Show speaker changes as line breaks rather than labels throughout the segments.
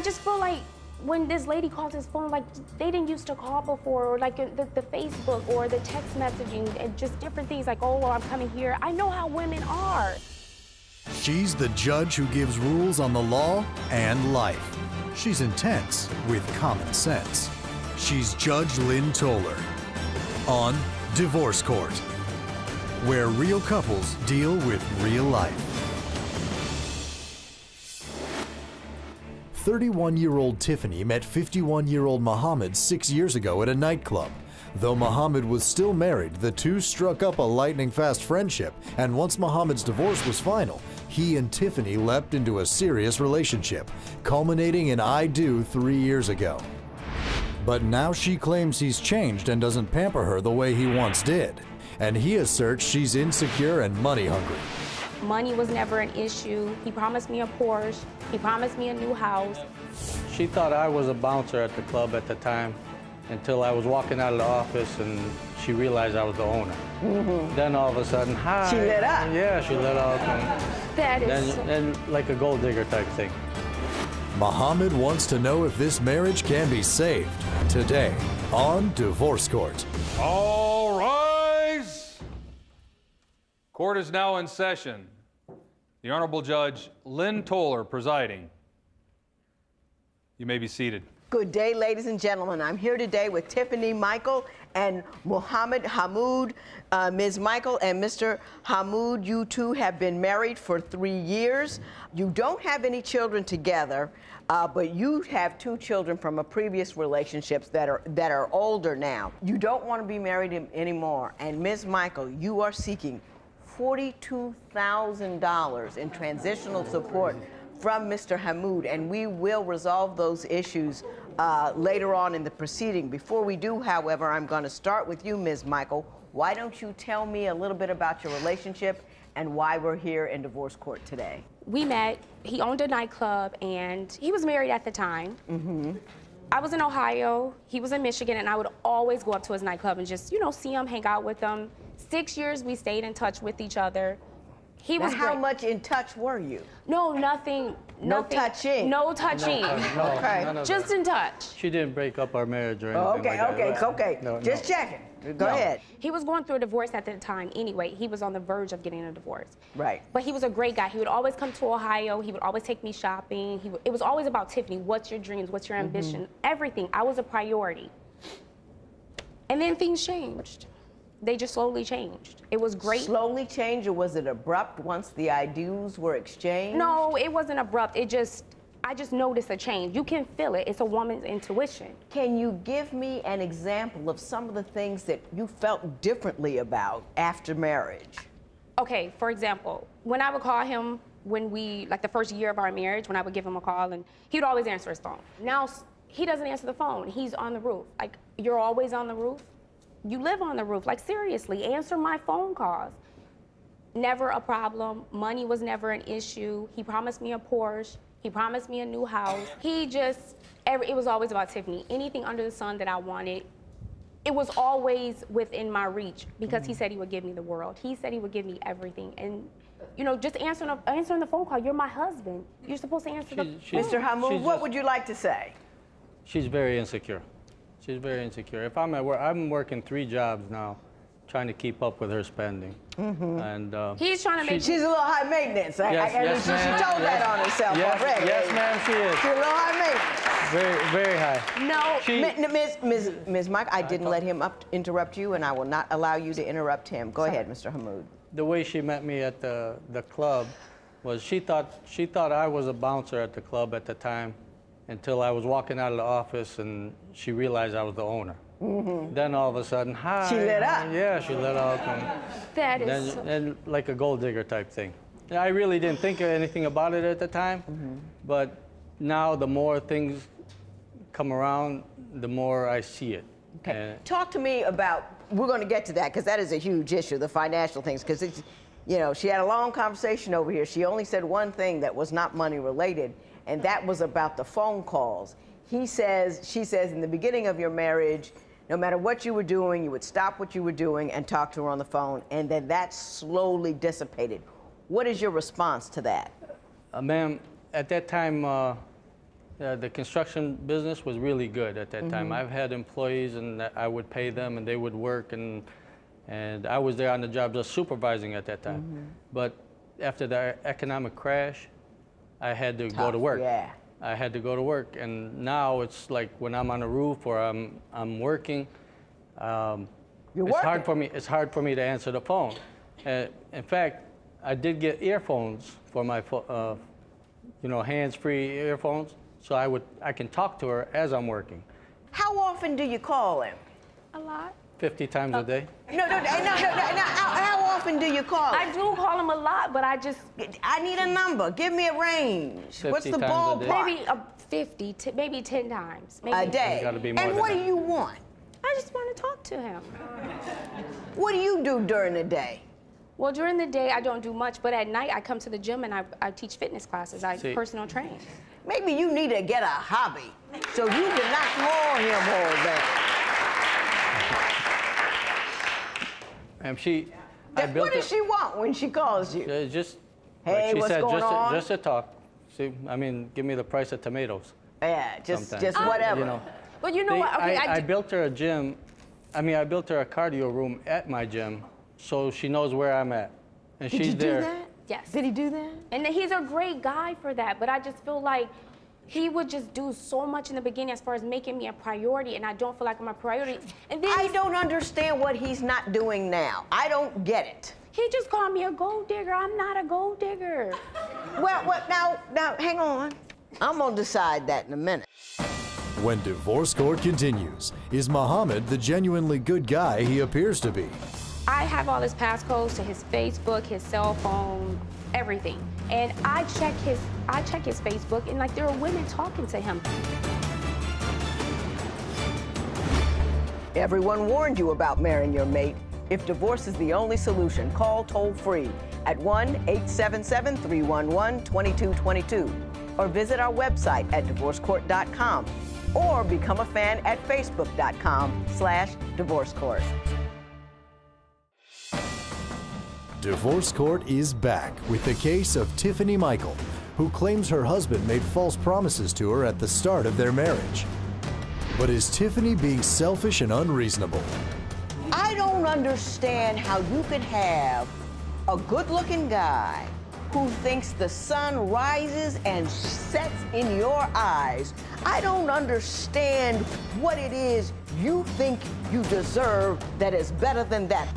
I just feel like when this lady calls his phone, like they didn't used to call before, or like the Facebook or the text messaging and just different things like, oh, well, I'm coming here. I know how women are.
She's the judge who gives rules on the law and life. She's intense with common sense. She's Judge Lynn Toller on Divorce Court, where real couples deal with real life. 31-year-old Tiffany met 51-year-old Mohamed 6 years ago at a nightclub. Though Mohamed was still married, the two struck up a lightning-fast friendship, and once Mohamed's divorce was final, he and Tiffany leapt into a serious relationship, culminating in I Do 3 years ago. But now she claims he's changed and doesn't pamper her the way he once did. And he asserts she's insecure and money hungry.
Money was never an issue. He promised me a Porsche. He promised me a new house.
She thought I was a bouncer at the club at the time until I was walking out of the office and she realized I was the owner. Then all of a sudden, hi.
She lit up.
Yeah, she lit up.
That is...
And like a gold digger type thing.
Mohamed wants to know if this marriage can be saved. Today on Divorce Court.
All rise. Court is now in session. The Honorable Judge Lynn Toller presiding. You may be seated.
Good day, ladies and gentlemen. I'm here today with Tiffany Michael and Mohamed Hamoud. Ms. Michael and Mr. Hamoud, you two have been married for 3 years. You don't have any children together, but you have 2 children from a previous relationships that are older now. You don't want to be married anymore. And Ms. Michael, you are seeking $42,000 in transitional support from Mr. Hamoud, and we will resolve those issues later on in the proceeding. Before we do, however, I'm going to start with you, Ms. Michael. Why don't you tell me a little bit about your relationship and why we're here in divorce court today?
We met, he owned a nightclub, and he was married at the time. I was in Ohio, he was in Michigan, and I would always go up to his nightclub and just, you know, see him, hang out with him. 6 years we stayed in touch with each other. He was
how
great.
much in touch were you?
No, nothing.
No touching?
No touching.
Okay.
Just in touch.
She didn't break up our marriage or anything
Okay.
No,
Just checking. Go ahead.
He was going through a divorce at the time anyway. He was on the verge of getting a divorce.
Right.
But he was a great guy. He would always come to Ohio. He would always take me shopping. It was always about Tiffany. What's your dreams? What's your ambition? Everything. I was a priority. And then things changed. They just slowly changed. It was great.
Slowly changed, or was it abrupt once the IDs were exchanged?
No, it wasn't abrupt. I just noticed a change. You can feel it. It's a woman's intuition.
Can you give me an example of some of the things that you felt differently about after marriage?
Okay, for example, when I would call him like the first year of our marriage, when I would give him a call, and he would always answer his phone. Now, he doesn't answer the phone. He's on the roof. Like, you're always on the roof? You live on the roof. Like, seriously, answer my phone calls. Never a problem. Money was never an issue. He promised me a Porsche. He promised me a new house. It was always about Tiffany. Anything under the sun that I wanted, it was always within my reach because he said he would give me the world. He said he would give me everything. And, you know, just answering the phone call, you're my husband. You're supposed to answer the phone.
Mr. Hamoud, what would you like to say?
She's very insecure. She's very insecure. If I'm at work, I'm working 3 jobs now, trying to keep up with her spending. And
he's trying to make.
She's a little high maintenance. She told that on herself already.
Yes, ma'am, she is.
She's a little high maintenance.
Very high.
No.
Ms. Mike, I didn't let him interrupt you, and I will not allow you to interrupt him. Go ahead, Mr. Hamoud.
The way she met me at the club was she thought I was a bouncer at the club at the time until I was walking out of the office and she realized I was the owner. Then all of a sudden, hi.
She lit up.
Yeah, she lit up.
That is.
And like a gold digger type thing. I really didn't think anything about it at the time, but now the more things come around, the more I see it.
Okay. Talk to me about, we're going to get to that because that is a huge issue, the financial things, because it's, you know, she had a long conversation over here. She only said one thing that was not money related, and that was about the phone calls. She says in the beginning of your marriage, no matter what you were doing, you would stop what you were doing and talk to her on the phone, and then that slowly dissipated. What is your response to that?
Ma'am, at that time, the construction business was really good at that time. I've had employees, and I would pay them, and they would work, and I was there on the job just supervising at that time. But after the economic crash, I had to go to work.
Yeah.
I had to go to work, and now it's like when I'm on the roof or I'm working, it's hard for me to answer the phone. In fact, I did get earphones for my hands-free earphones, so I can talk to her as I'm working.
How often do you call him?
A lot.
50 times a day.
No. How often do you call him?
I do call him a lot, but I
need a number. Give me a range.
50
What's the
times a day.
ballpark?
maybe 50, maybe 10 times. Maybe.
A day.
It's gotta be more
And
than
what
that.
do you want?
I just want to talk to him.
What do you do during the day?
Well, during the day, I don't do much, but at night, I come to the gym and I teach fitness classes. I
See.
personal train.
Maybe you need to get a hobby so you can not call him all day. What does she want when she calls you?
Just
Hey,
like she
what's
said,
going on?
just to talk. See, I mean, give me the price of tomatoes.
Yeah, just
Sometimes.
whatever.
You know,
But you know what? Okay,
I built her a gym. I built her a cardio room at my gym, so she knows where I'm at, and
Did
she's
you
there.
do that?
Yes.
Did he do that?
And he's a great guy for that, but I just feel like he would just do so much in the beginning as far as making me a priority, and I don't feel like I'm a priority. And then
I don't understand what he's not doing now. I don't get it.
he just called me a gold digger. I'm not a gold digger.
Well, now, hang on. I'm gonna decide that in a minute.
When Divorce Court continues, is Mohamed the genuinely good guy he appears to be?
I have all his passcodes to his Facebook, his cell phone, everything. And I check his Facebook, and like there are women talking to him.
Everyone warned you about marrying your mate. If divorce is the only solution, call toll-free at 1-877-311-2222 or visit our website at divorcecourt.com or become a fan at facebook.com/divorcecourt.
Divorce Court is back with the case of Tiffany Michael, who claims her husband made false promises to her at the start of their marriage. But is Tiffany being selfish and unreasonable?
I don't understand how you could have a good-looking guy who thinks the sun rises and sets in your eyes. I don't understand what it is you think you deserve that is better than that.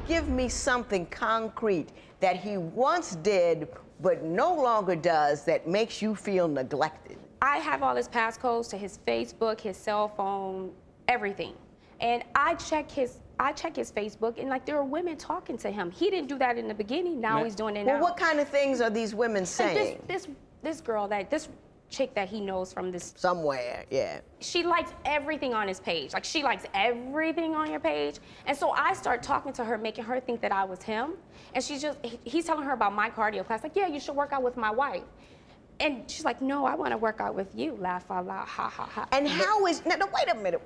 Give me something concrete that he once did but no longer does that makes you feel neglected.
I have all his passcodes to his Facebook, his cell phone, everything. And I check his Facebook, and like there are women talking to him. He didn't do that in the beginning. Now he's doing it now.
Well, what kind of things are these women saying?
Like this girl, this chick that he knows from this.
Somewhere, yeah.
She likes everything on his page. Like she likes everything on your page. And so I start talking to her, making her think that I was him. And he's telling her about my cardio class. Like, yeah, you should work out with my wife. And she's like, no, I want to work out with you. Laugh out loud, ha, ha, ha.
And how is, now, wait a minute.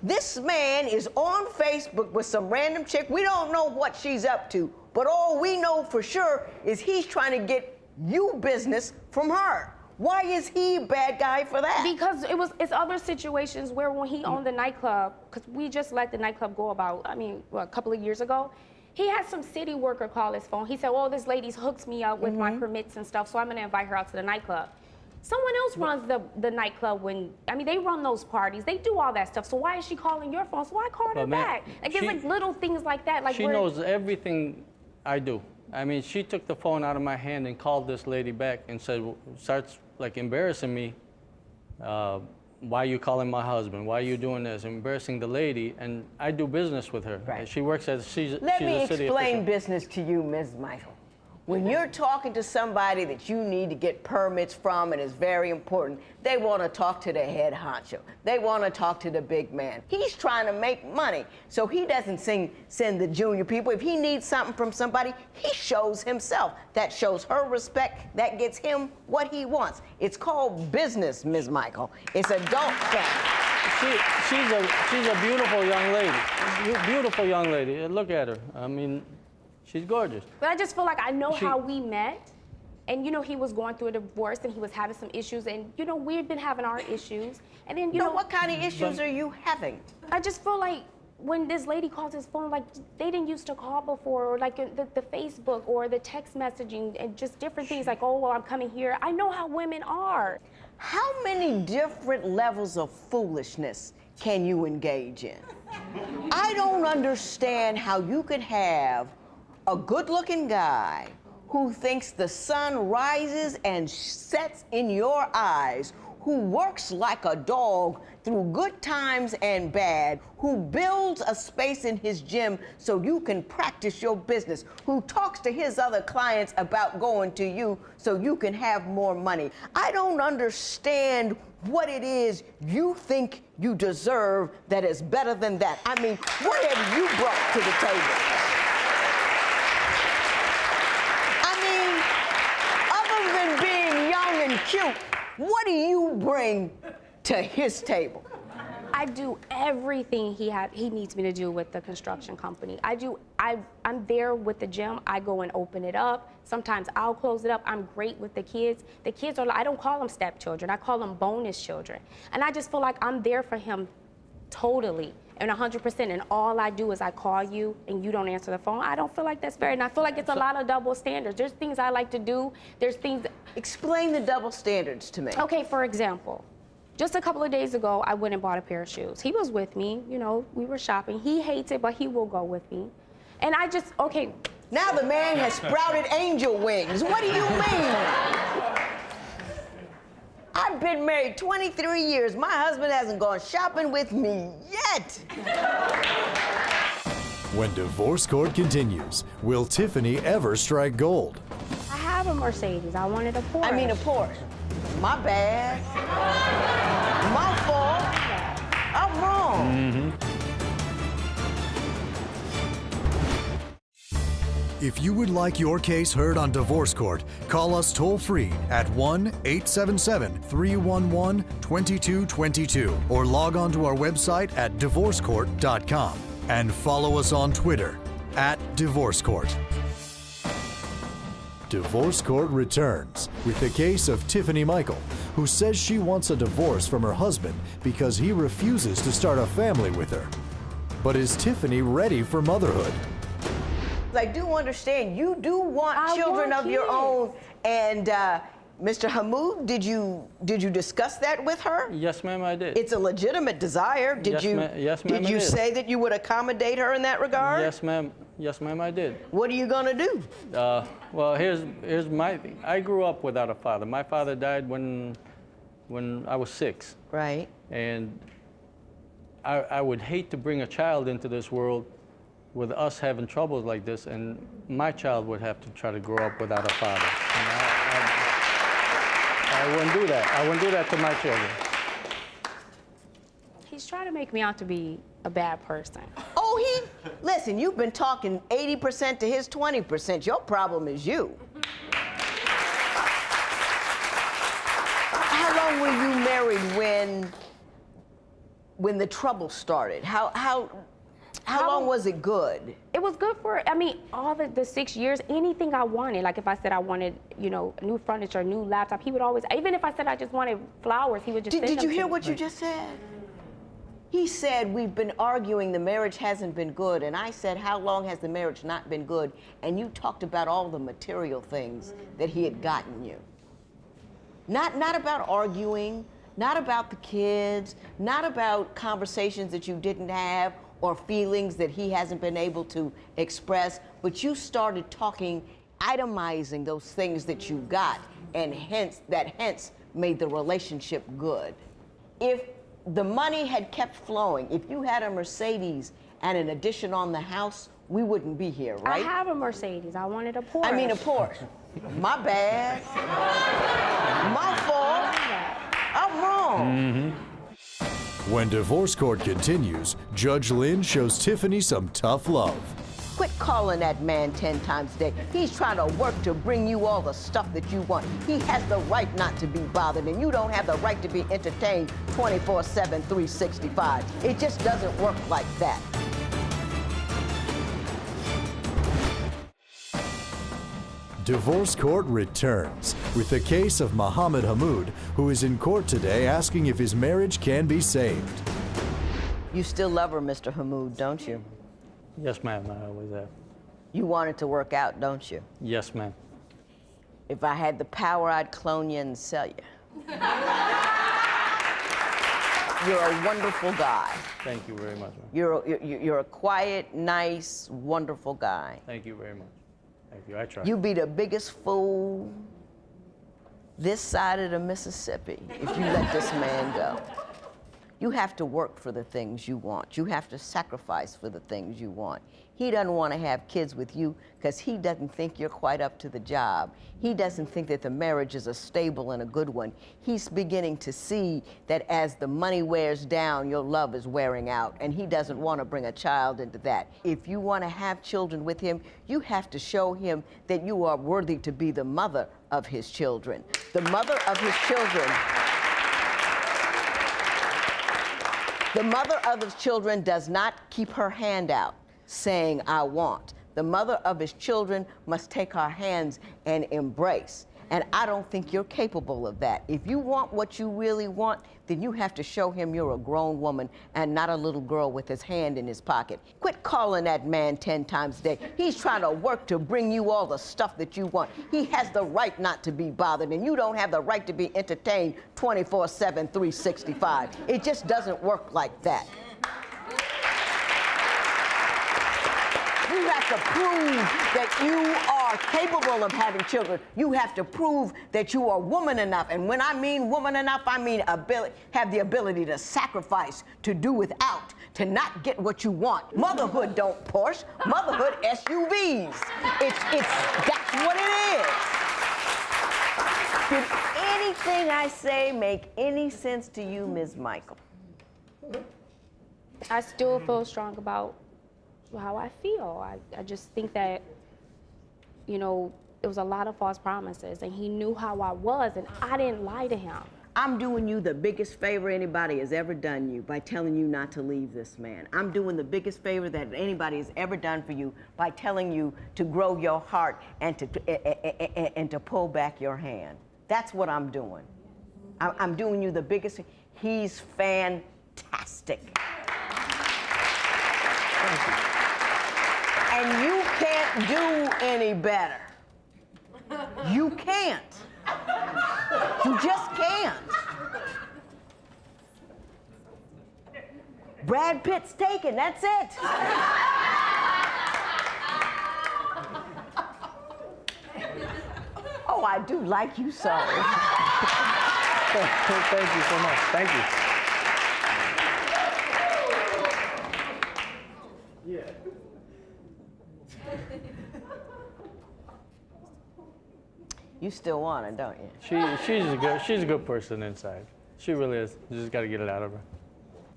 This man is on Facebook with some random chick. We don't know what she's up to, but all we know for sure is he's trying to get you business from her. Why is he a bad guy for that?
Because it's other situations where when he owned the nightclub, because we just let the nightclub go about, a couple of years ago, he had some city worker call his phone. He said, oh, this lady's hooked me up with my permits and stuff, so I'm gonna invite her out to the nightclub. Someone else runs the nightclub they run those parties. They do all that stuff. So why is she calling your phone? So I called her back. Like, it's like little things like that. Like
she knows everything I do. I mean, she took the phone out of my hand and called this lady back and starts like embarrassing me. Why are you calling my husband? Why are you doing this? Embarrassing the lady, and I do business with her.
Right.
She works as she's a city
Let me
official.
explain business to you, Ms. Michael. When you're talking to somebody that you need to get permits from and is very important, they want to talk to the head honcho. They want to talk to the big man. He's trying to make money, so he doesn't send the junior people. If he needs something from somebody, he shows himself. That shows her respect. That gets him what he wants. It's called business, Ms. Michael. It's adult family.
She's a beautiful young lady. Beautiful young lady. Look at her. I mean, she's gorgeous.
But I just feel like I know how we met, And, you know, he was going through a divorce and he was having some issues. And, you know, we've been having our issues. And then, you know.
What kind of issues are you having?
I just feel like when this lady calls his phone, like they didn't used to call before, or like the Facebook or the text messaging and just different things like, oh, well, I'm coming here. I know how women are.
How many different levels of foolishness can you engage in? I don't understand how you could have a good-looking guy who thinks the sun rises and sets in your eyes, who works like a dog through good times and bad, who builds a space in his gym so you can practice your business, who talks to his other clients about going to you so you can have more money. I don't understand what it is you think you deserve that is better than that. I mean, what have you brought to the table? I mean, other than being young and cute, what do you bring to his table?
I do everything he needs me to do with the construction company. I'm there with the gym. I go and open it up. Sometimes I'll close it up. I'm great with the kids. The kids are, I don't call them stepchildren. I call them bonus children. And I just feel like I'm there for him totally and 100%. And all I do is I call you and you don't answer the phone. I don't feel like that's fair. And I feel like it's a lot of double standards. There's things I like to do. There's things.
Explain the double standards to me.
Okay, for example, just a couple of days ago, I went and bought a pair of shoes. He was with me, you know, we were shopping. He hates it, but he will go with me. And I just, okay.
Now the man has sprouted angel wings. What do you mean? I've been married 23 years. My husband hasn't gone shopping with me yet.
When divorce court continues, will Tiffany ever strike gold?
I have a Mercedes. I wanted a Porsche.
I mean a Porsche. My bad. My fault. I'm wrong.
If you would like your case heard on Divorce Court, call us toll-free at 1-877-311-2222 or log on to our website at divorcecourt.com and follow us on Twitter at Divorce Court. Divorce Court returns with the case of Tiffany Michael, who says she wants a divorce from her husband because he refuses to start a family with her. But is Tiffany ready for motherhood?
I do understand you do want children of your own, and Mr. Hamoud, did you discuss that with her?
Yes, ma'am, I did.
It's a legitimate desire. Did you?
Yes, ma'am,
Did you say that you would accommodate her in that regard?
Yes, ma'am. Yes, ma'am, I did.
What are you gonna do?
Well, here's my thing. I grew up without a father. My father died when I was 6.
Right.
And I would hate to bring a child into this world with us having troubles like this, and my child would have to try to grow up without a father. And I wouldn't do that. I wouldn't do that to my children.
He's trying to make me out to be a bad person.
Oh, listen, you've been talking 80% to his 20%. Your problem is you. How long were you married when the trouble started? How long was it good?
It was good for, I mean, all the 6 years, anything I wanted. Like if I said I wanted, you know, new furniture, new laptop, he would always, even if I said I just wanted flowers, he would just send them
Did you
to
hear
me.
what you just said? He said, we've been arguing, the marriage hasn't been good. And I said, how long has the marriage not been good? And you talked about all the material things that he had gotten you. Not about arguing, not about the kids, not about conversations that you didn't have or feelings that he hasn't been able to express, but you started talking, itemizing those things that you got, and hence made the relationship good. If the money had kept flowing, if you had a Mercedes and an addition on the house, we wouldn't be here, right?
I have a Mercedes. I wanted a Porsche.
I mean a Porsche. My bad. My fault. I'm wrong.
When divorce court continues, Judge Lynn shows Tiffany some tough love.
Quit calling that man 10 times a day. He's trying to work to bring you all the stuff that you want. He has the right not to be bothered, and you don't have the right to be entertained 24/7, 365. It just doesn't work like that.
Divorce court returns with the case of Mohamed Hamoud, who is in court today asking if his marriage can be saved.
You still love her, Mr. Hamoud, don't you?
Yes, ma'am, I always have.
You want it to work out, don't you?
Yes, ma'am.
If I had the power, I'd clone you and sell you. You're a wonderful guy.
Thank you very much, ma'am.
You're a quiet, nice, wonderful guy.
Thank you very much. Thank you, I try.
You'd be the biggest fool this side of the Mississippi if you let this man go. You have to work for the things you want. You have to sacrifice for the things you want. He doesn't want to have kids with you because he doesn't think you're quite up to the job. He doesn't think that the marriage is a stable and a good one. He's beginning to see that as the money wears down, your love is wearing out, and he doesn't want to bring a child into that. If you want to have children with him, you have to show him that you are worthy to be the mother of his children. The mother of his children. The mother of his children does not keep her hand out saying, I want. The mother of his children must take her hands and embrace. And I don't think you're capable of that. If you want what you really want, then you have to show him you're a grown woman and not a little girl with his hand in his pocket. Quit calling that man 10 times a day. He's trying to work to bring you all the stuff that you want. He has the right not to be bothered, and you don't have the right to be entertained 24/7, 365. It just doesn't work like that. You have to prove that you are capable of having children. You have to prove that you are woman enough. And when I mean woman enough, I mean have the ability to sacrifice, to do without, to not get what you want. Motherhood don't Porsche. Motherhood SUVs. That's what it is. Did anything I say make any sense to you, Ms. Michael?
I still feel strong about how I feel. I just think that, you know, it was a lot of false promises, and he knew how I was, and I didn't lie to him.
I'm doing you the biggest favor anybody has ever done you by telling you not to leave this man. I'm doing the biggest favor that anybody has ever done for you by telling you to grow your heart and to pull back your hand. That's what I'm doing. I'm doing you the biggest. He's fantastic.
Thank you.
And you can't do any better. You can't. You just can't. Brad Pitt's taken, that's it. Oh, I do like you so.
Thank you so much. Thank you.
You still want her, don't you?
She's a good person inside. She really is. You just got to get it out of her.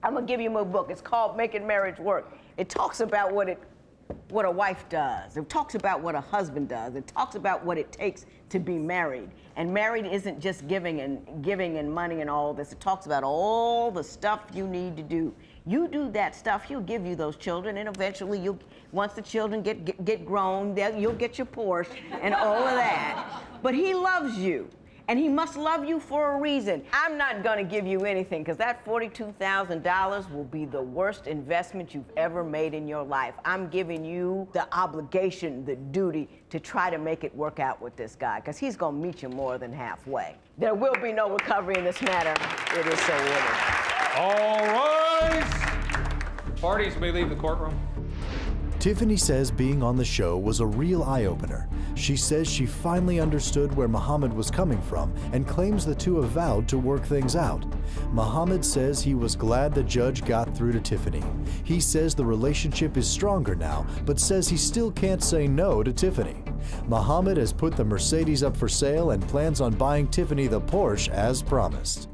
I'm gonna give you my book. It's called Making Marriage Work. It talks about what a wife does. It talks about what a husband does. It talks about what it takes to be married. And married isn't just giving and money and all this. It talks about all the stuff you need to do. You do that stuff, he'll give you those children, and eventually once the children get grown, you'll get your Porsche and all of that. But he loves you, and he must love you for a reason. I'm not gonna give you anything, because that $42,000 will be the worst investment you've ever made in your life. I'm giving you the obligation, the duty to try to make it work out with this guy, because he's gonna meet you more than halfway. There will be no recovery in this matter. It is so ordered.
All rise. Parties may leave the courtroom.
Tiffany says being on the show was a real eye-opener. She says she finally understood where Mohamed was coming from and claims the two have vowed to work things out. Mohamed says he was glad the judge got through to Tiffany. He says the relationship is stronger now, but says he still can't say no to Tiffany. Mohamed has put the Mercedes up for sale and plans on buying Tiffany the Porsche as promised.